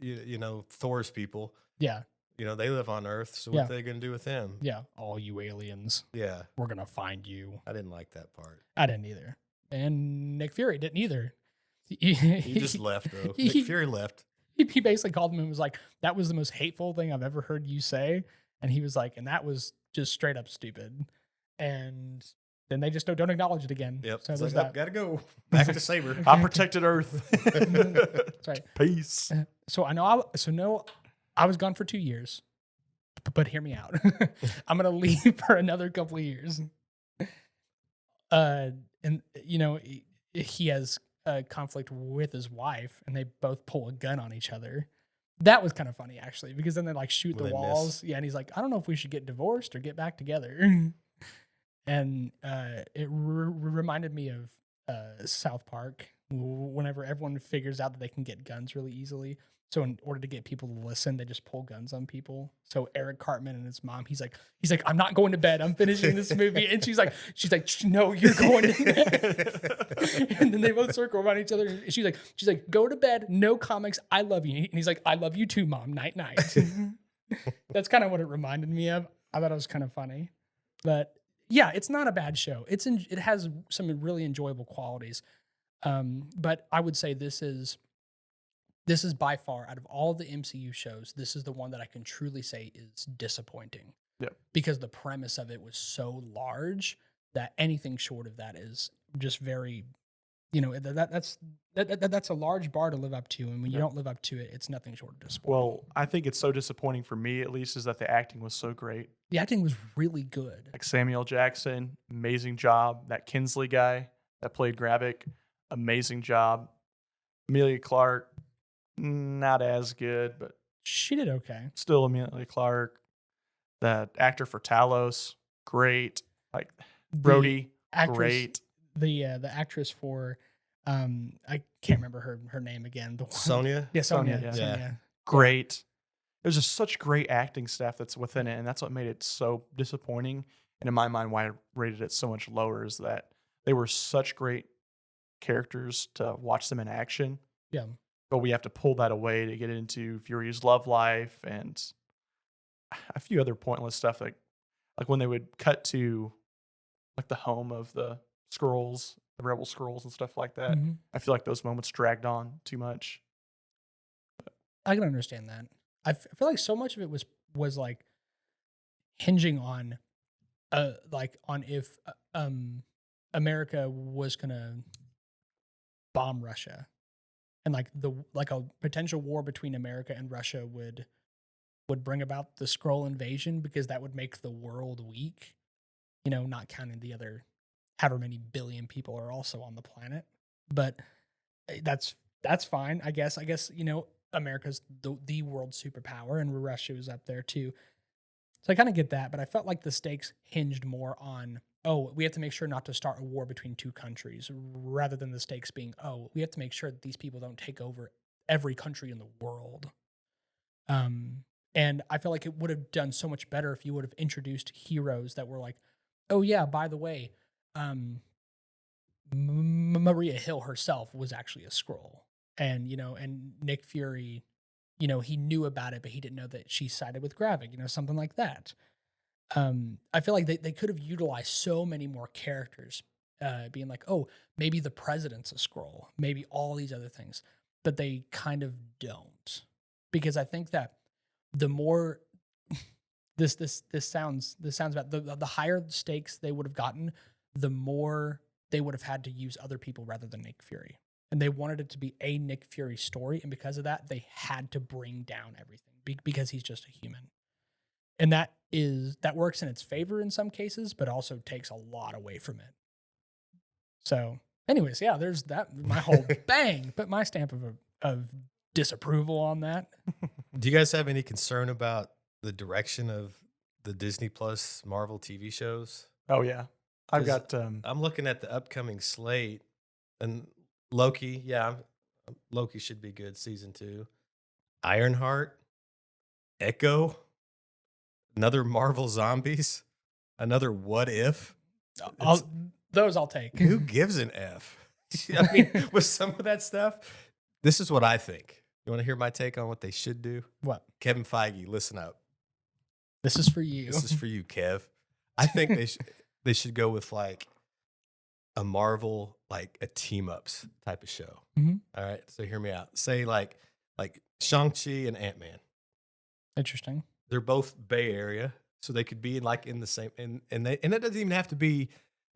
you know, Thor's people. Yeah, You know, they live on Earth, so Yeah. what are they gonna do with them? yeah. All you aliens, Yeah, we're going to find you. I didn't like that part. I didn't either. And Nick Fury didn't either. He just left though. he- Nick Fury left. He basically called him and was like, that was the most hateful thing I've ever heard you say. And he was like, and that was just straight up stupid. And then they just don't acknowledge it again. Yep. So It's there's like, that. Gotta go back to Saber. I protected Earth. That's right. Peace. So I was gone for 2 years, but hear me out. I'm going to leave for another couple of years. And you know, he has a conflict with his wife and they both pull a gun on each other. That was kind of funny actually, because then they like shoot When the they miss. walls. Yeah. And he's like, I don't know if we should get divorced or get back together. And it reminded me of South Park whenever everyone figures out that they can get guns really easily. So in order to get people to listen, they just pull guns on people. So Eric Cartman and his mom, he's like, I'm not going to bed. I'm finishing this movie. And she's like, no, you're going to bed. And then they both circle around each other. And she's like, go to bed. No comics. I love you. And he's like, I love you too, Mom. Night, night. That's kind of what it reminded me of. I thought it was kind of funny, but yeah, it's not a bad show. It has some really enjoyable qualities. But I would say this is by far, out of all the MCU shows, this is the one that I can truly say is disappointing. Yep. Because the premise of it was so large that anything short of that is just very, that's a large bar to live up to. And when you don't live up to it, it's nothing short of disappointing. Well, I think it's so disappointing for me, at least, is that the acting was so great. The acting was really good. Like Samuel Jackson, amazing job. That Kinsley guy that played Gravik, amazing job. Amelia Clark, not as good, but She did okay. still Amelia Clark. That actor for Talos, great. Like Brody, Actress, great. The actress for I can't remember her name again. The one- Sonya? Yeah, Sonya. Sonya, yeah. Sonya. Great. There's just such great acting staff that's within it, and that's what made it so disappointing. And in my mind, why I rated it so much lower is that they were such great characters to watch them in action. Yeah. But we have to pull that away to get into Fury's love life and a few other pointless stuff, like when they would cut to like the home of the Skrulls, the Rebel Skrulls and stuff like that. Mhm. I feel like those moments dragged on too much. I can understand that. I feel like so much of it was like hinging on on if America was gonna bomb Russia, and like a potential war between America and Russia would bring about the Skrull invasion, because that would make the world weak. Not counting the other however many billion people are also on the planet. But that's fine, I guess. America's the world superpower, and Russia is up there too. So I kind of get that, but I felt like the stakes hinged more on oh, we have to make sure not to start a war between two countries, rather than the stakes being, oh, we have to make sure that these people don't take over every country in the world. And I feel like it would have done so much better if you would have introduced heroes that were like, oh yeah, by the way, Maria Hill herself was actually a Skrull, and and Nick Fury, he knew about it, but he didn't know that she sided with Gravik, something like that. I feel like they could have utilized so many more characters, being like, oh, maybe the president's a Skrull, maybe all these other things, but they kind of don't, because I think that the more this sounds bad, the higher stakes they would have gotten, the more they would have had to use other people rather than Nick Fury. And they wanted it to be a Nick Fury story, and because of that, they had to bring down everything because he's just a human. And that works in its favor in some cases, but also takes a lot away from it. So, anyways, yeah, there's that. My whole bang, put my stamp of disapproval on that. Do you guys have any concern about the direction of the Disney Plus Marvel TV shows? Oh yeah, I've 'Cause got I'm looking at the upcoming slate, and Loki. Yeah, Loki should be good. Season 2, Ironheart, Echo, another Marvel Zombies, another What If. It's- I'll take. Who gives an F? I mean, with some of that stuff, this is what I think. You want to hear my take on what they should do? What? Kevin Feige, listen up. This is for you. This is for you, Kev. I think they should go with like a Marvel, like a team ups type of show. Mhm. All right, so hear me out. Say like Shang-Chi and Ant-Man. Interesting. They're both Bay Area, so they could be like in the same and it doesn't even have to be.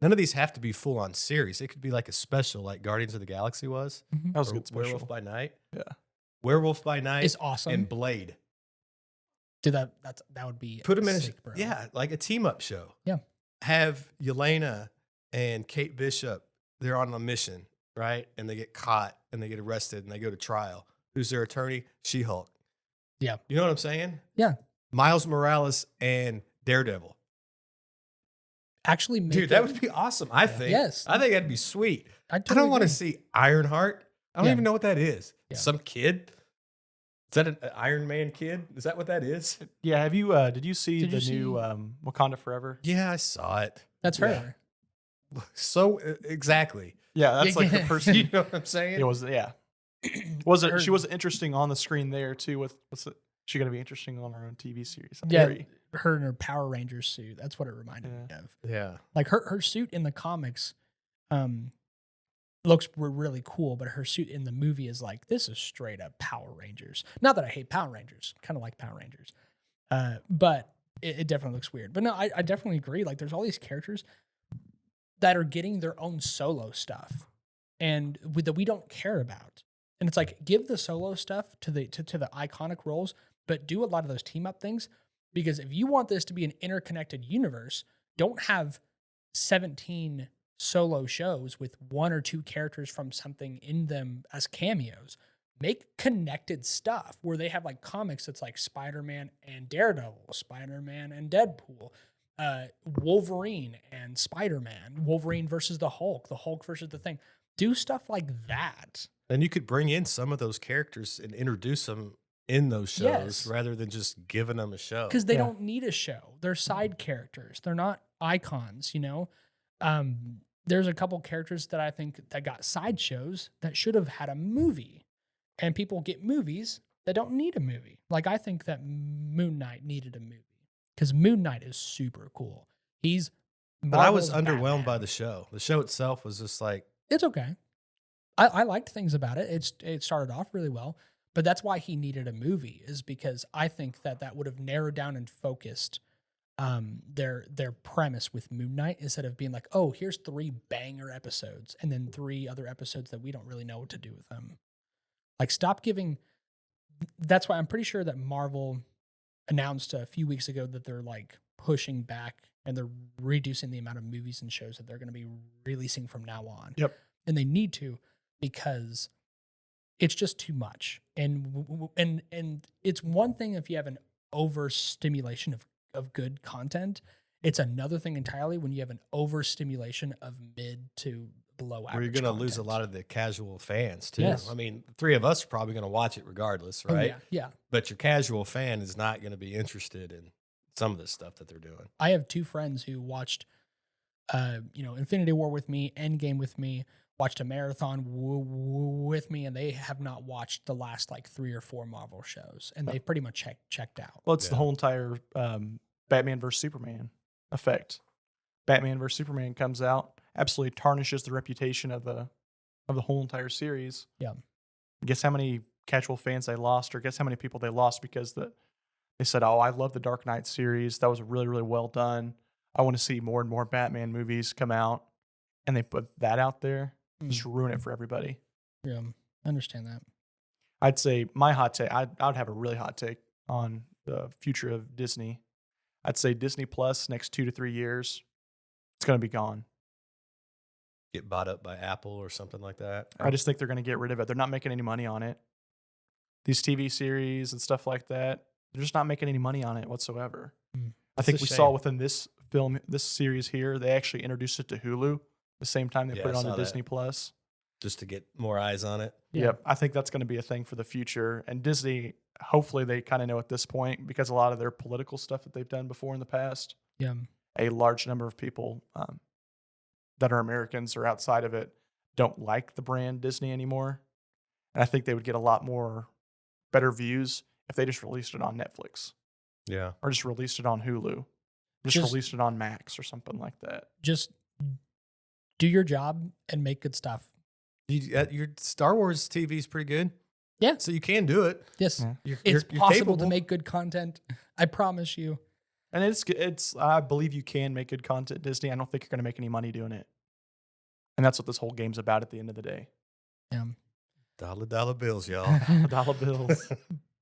None of these have to be full on series. It could be like a special, like Guardians of the Galaxy was. that was a or good special. Werewolf by Night. Yeah. Werewolf by Night It's awesome. and Blade. Dude, that would be Put them in sick, bro. yeah, like a team up show. Yeah. Have Yelena and Kate Bishop, they're on a mission, right? And they get caught and they get arrested and they go to trial. Who's their attorney? She-Hulk. Yeah. You know what I'm saying? Yeah. Miles Morales and Daredevil. Actually, Dude, that would be awesome. I think. Yes. I think that'd be sweet. I I don't want to see Ironheart. I don't Yeah. even know what that is. Yeah. Some kid? Is that an Iron Man kid? Is that what that is? Yeah, have you did you see Did the you new Wakanda Forever? Yeah, I saw it. That's Yeah. her. So exactly. Yeah, that's like the Yeah. person. You know what I'm saying? It was yeah. Was it? Her- She was interesting on the screen there too. With what's it? She going to be interesting on her own TV series. I'm Yeah, very- her in her Power Rangers suit. That's what it reminded me of. Yeah. Like her suit in the comics, looks really cool, but her suit in the movie is like, this is straight up Power Rangers. Not that I hate Power Rangers, kind of like Power Rangers, but it definitely looks weird. But no, I definitely agree. Like, there's all these characters that are getting their own solo stuff, and that we don't care about. And it's like, give the solo stuff to the iconic roles, but do a lot of those team up things. Because if you want this to be an interconnected universe, don't have 17 solo shows with one or two characters from something in them as cameos. Make connected stuff where they have like comics that's like Spider-Man and Daredevil, Spider-Man and Deadpool, Wolverine and Spider-Man, Wolverine versus the Hulk versus the Thing. Do stuff like that. And you could bring in some of those characters and introduce them in those shows Yes. rather than just giving them a show. Because they Yeah. don't need a show. They're side characters. They're not icons, There's a couple characters that I think that got side shows that should have had a movie. And people get movies that don't need a movie. Like, I think that Moon Knight needed a movie. Because Moon Knight is super cool. He's But I was Marvel's underwhelmed by Batman. the show. The show itself was just like, It's okay. I liked things about it. It started off really well, but that's why he needed a movie, is because I think that would have narrowed down and focused their premise with Moon Knight, instead of being like, oh, here's 3 banger episodes and then 3 other episodes that we don't really know what to do with them. Like, stop giving. That's why I'm pretty sure that Marvel announced a few weeks ago that they're like pushing back and they're reducing the amount of movies and shows that they're going to be releasing from now on. Yep. And they need to, because it's just too much. And it's one thing if you have an overstimulation of good content. It's another thing entirely when you have an overstimulation of mid to below average. Where you're going to lose a content. lot of the casual fans too. Yes. I mean, the three of us are probably going to watch it regardless, Oh, right? yeah. But your casual fan is not going to be interested in some of the stuff that they're doing. I have two friends who watched, Infinity War with me, Endgame with me, watched a marathon with me, and they have not watched the last like 3 or 4 Marvel shows, and they've pretty much checked out. Well, it's the Yeah. whole entire Batman versus Superman effect. Batman versus Superman comes out, absolutely tarnishes the reputation of the whole entire series. Yeah. Guess how many casual fans they lost, or guess how many people they lost because they said, "Oh, I love the Dark Knight series. That was really, really well done. I want to see more and more Batman movies come out." And they put that out there, just ruin it for everybody. Yeah, I understand that. I'd say my hot take, I'd have a really hot take on the future of Disney. I'd say Disney Plus next 2 to 3 years, it's going to be gone. Get bought up by Apple or something like that. I just think they're going to get rid of it. They're not making any money on it. These TV series and stuff like that, they're just not making any money on it whatsoever. I think a we saw shame. within this series here, they actually introduced it to Hulu the same time they Yeah, put it I on saw to that. Disney Plus. Just to get more eyes on it. Yeah. Yep. I think that's going to be a thing for the future. And Disney, hopefully they kind of know at this point, because a lot of their political stuff that they've done before in the past, Yeah. a large number of people that are Americans or outside of it don't like the brand Disney anymore. And I think they would get a lot more better views if they just released it on Netflix Yeah. or just released it on Hulu, Just- released it on Max or something like that. Just do your job and make good stuff. Your Star Wars TV is pretty good. Yeah. So you can do it. Yes. Yeah. It's You're possible capable. to make good content. I promise you. And it's I believe you can make good content, Disney. I don't think you're going to make any money doing it. And that's what this whole game's about at the end of the day. Yeah. Dollar bills, y'all. Dollar bills.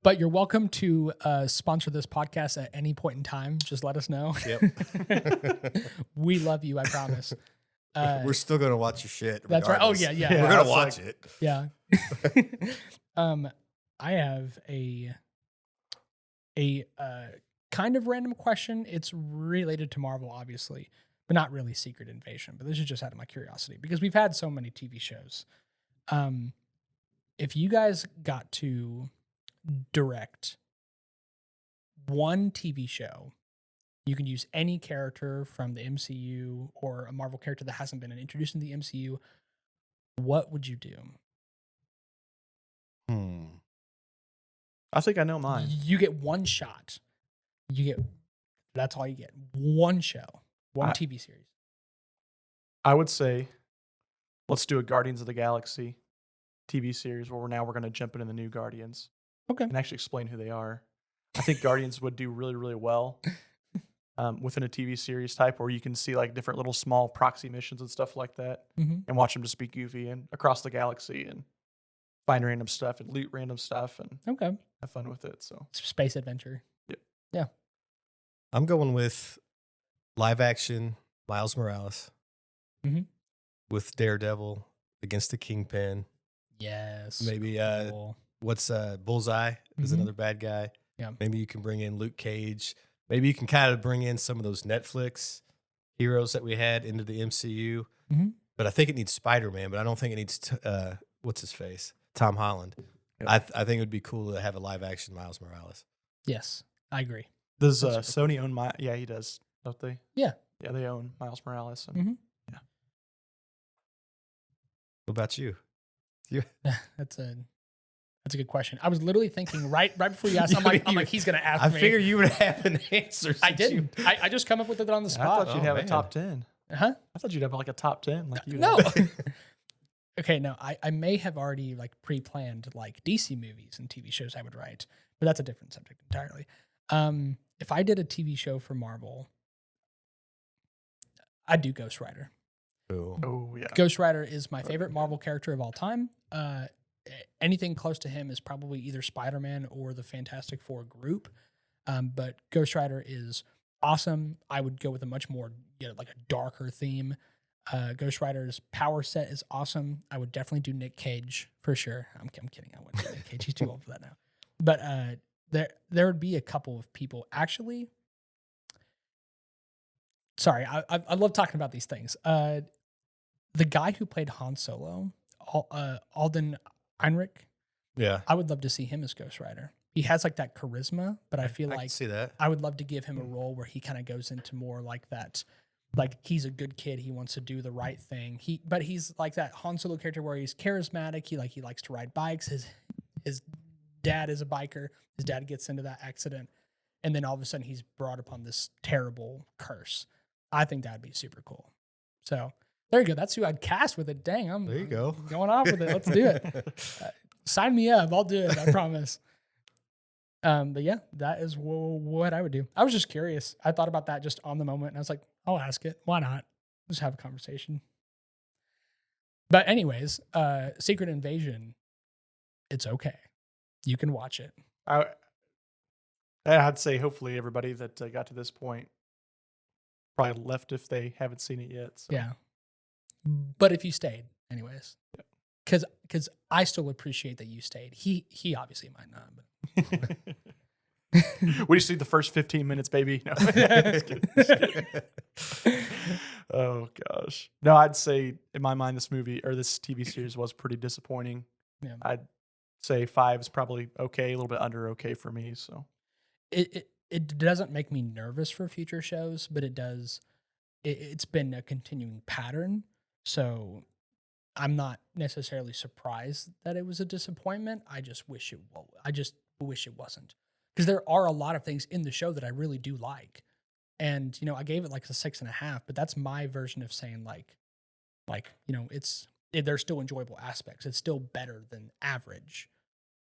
But you're welcome to sponsor this podcast at any point in time. Just let us know. Yep. We love you, I promise. We're still gonna watch your shit. That's right. Oh, regardless. yeah. Yeah. We're gonna it's watch like- it. Yeah. I have a kind of random question. It's related to Marvel, obviously, but not really Secret Invasion. But this is just out of my curiosity because we've had so many TV shows. If you guys got to direct one TV show, you can use any character from the MCU or a Marvel character that hasn't been introduced in the MCU. What would you do? I think I know mine. You get one shot. That's all you get. One show, one TV series. I would say let's do a Guardians of the Galaxy TV series where we're going to jump into the new Guardians. Okay. And actually explain who they are. I think Guardians would do really, really well within a TV series type where you can see like different little small proxy missions and stuff like that and watch them just be goofy and across the galaxy and find random stuff and loot random stuff and Okay. have fun with it. So Space adventure. I'm going with live action Miles Morales Mhm. with Daredevil against the Kingpin. Yes. Maybe Cool. what's Bullseye is Mhm. another bad guy. Yeah. Maybe you can bring in Luke Cage. Maybe you can kind of bring in some of those Netflix heroes that we had into the MCU. Mhm. But I think it needs Spider-Man, but I don't think it needs what's his face? Tom Holland. Yep. I think it would be cool to have a live action Miles Morales. Yes, I agree. does That's Sony own Yeah, he does, don't they? Yeah. Yeah, they own Miles Morales. And Mhm. What about you? That's a good question. I was literally thinking right before you asked. I'm like he's gonna ask I me. figured you would have an answer. I since didn't. I just come up with it on the I spot. thought you'd Oh, have a man. top 10. Huh? I thought you'd have like a top 10. Like you No. have. Okay, no, I may have already like pre-planned like DC movies and TV shows I would write, but that's a different subject entirely. If I did a TV show for Marvel, I'd do Ghost Rider. Cool. Oh, yeah. Ghost Rider is my favorite Marvel character of all time. Anything close to him is probably either Spider-Man or the Fantastic Four group. But Ghost Rider is awesome. I would go with a much more, like a darker theme. Ghost Rider's power set is awesome. I would definitely do Nick Cage for sure. I'm kidding. I wouldn't do Nick Cage. He's too old for that now. But there would be a couple of people. Actually, sorry, I love talking about these things. The guy who played Han Solo, Alden Ehrenreich, Yeah. I would love to see him as Ghost Rider. He has like that charisma, but I feel I like can see that. I would love to give him a role where he kind of goes into more like that, like he's a good kid, he wants to do the right thing. But he's like that Han Solo character where he's charismatic. He likes to ride bikes. His dad is a biker. His dad gets into that accident, and then all of a sudden he's brought upon this terrible curse. I think that'd be super cool. So there you go. That's who I'd cast with it. Dang, There you go. I'm going off with it. Let's do it. Sign me up. I'll do it. I promise. But yeah, that is what I would do. I was just curious. I thought about that just on the moment, and I was like, I'll ask it. Why not? Just have a conversation. But anyways, Secret Invasion, it's okay. You can watch it. I'd say hopefully everybody that got to this point probably left if they haven't seen it yet. So. Yeah. But if you stayed, anyways. Because I still appreciate that you stayed. He obviously might not, but we just see the first 15 minutes, baby. No. Just kidding. Oh gosh. No, I'd say in my mind this movie or this TV series was pretty disappointing. Yeah. I'd say 5 is probably okay, a little bit under okay for me. So it doesn't make me nervous for future shows, but it does. It's been a continuing pattern, so I'm not necessarily surprised that it was a disappointment. I just wish it wasn't, because there are a lot of things in the show that I really do like, and I gave it like a 6.5, but that's my version of saying like there's still enjoyable aspects. It's still better than average.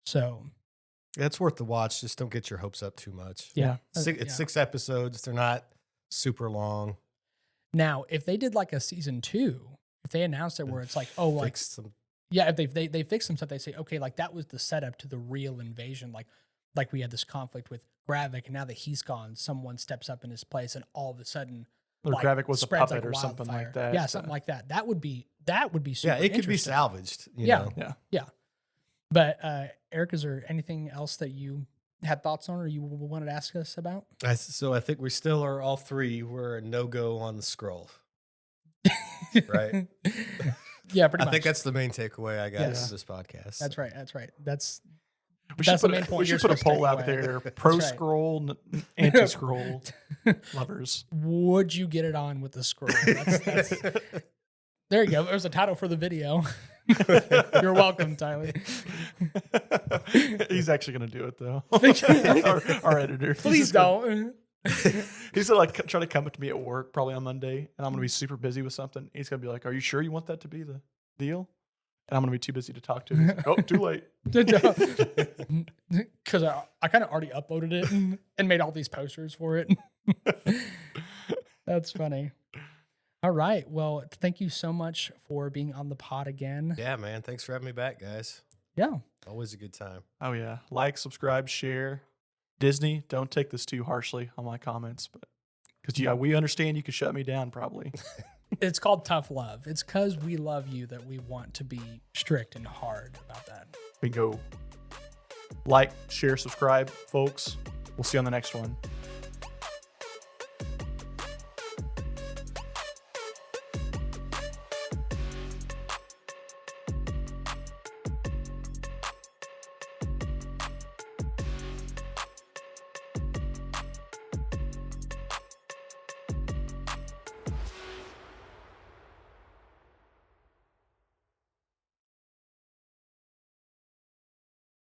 So Yeah, it's worth the watch. Just don't get your hopes up too much. yeah, It's 6 episodes. They're not super long. Now, if they did like a season 2, if they announced it where it's like, oh, like Fix some. yeah, if they fix some stuff, they say, okay, like that was the setup to the real invasion. Like we had this conflict with Gravik, and now that he's gone, someone steps up in his place, and all of a sudden, or Gravik was a spreads puppet like or something wildfire. like that. Yeah, something like that. That would be super Yeah, it could be interesting. salvaged. You Yeah. know? Yeah. But Eric, is there anything else that you had thoughts on or you wanted to ask us about? So I think we still are all 3. We're a no-go on the scroll. Right? Yeah, pretty much. I think that's the main takeaway I got Yes. from this podcast. That's right. That's right. That's We That's should the put main point we you're should put a supposed to poll take out away. there. That's Pro right. scroll, anti scroll lovers. Would you get it on with the scroll? That's there you go. There's a title for the video. You're welcome, Tyler. He's actually going to do it though. our editor. Please don't. He's gonna like try to come up to me at work probably on Monday, and I'm gonna be super busy with something. He's gonna be like, "Are you sure you want that to be the deal?" And I'm gonna be too busy to talk to him. He's like, "Oh, too late." Because I kind of already uploaded it and made all these posters for it. That's funny. All right. Well, thank you so much for being on the pod again. Yeah, man. Thanks for having me back, guys. Yeah. Always a good time. Oh yeah, like, subscribe, share. Disney, don't take this too harshly on my comments, but because we understand you can shut me down probably. It's called tough love. It's because we love you that we want to be strict and hard about that. Bingo. Like, share, subscribe, folks. We'll see you on the next one.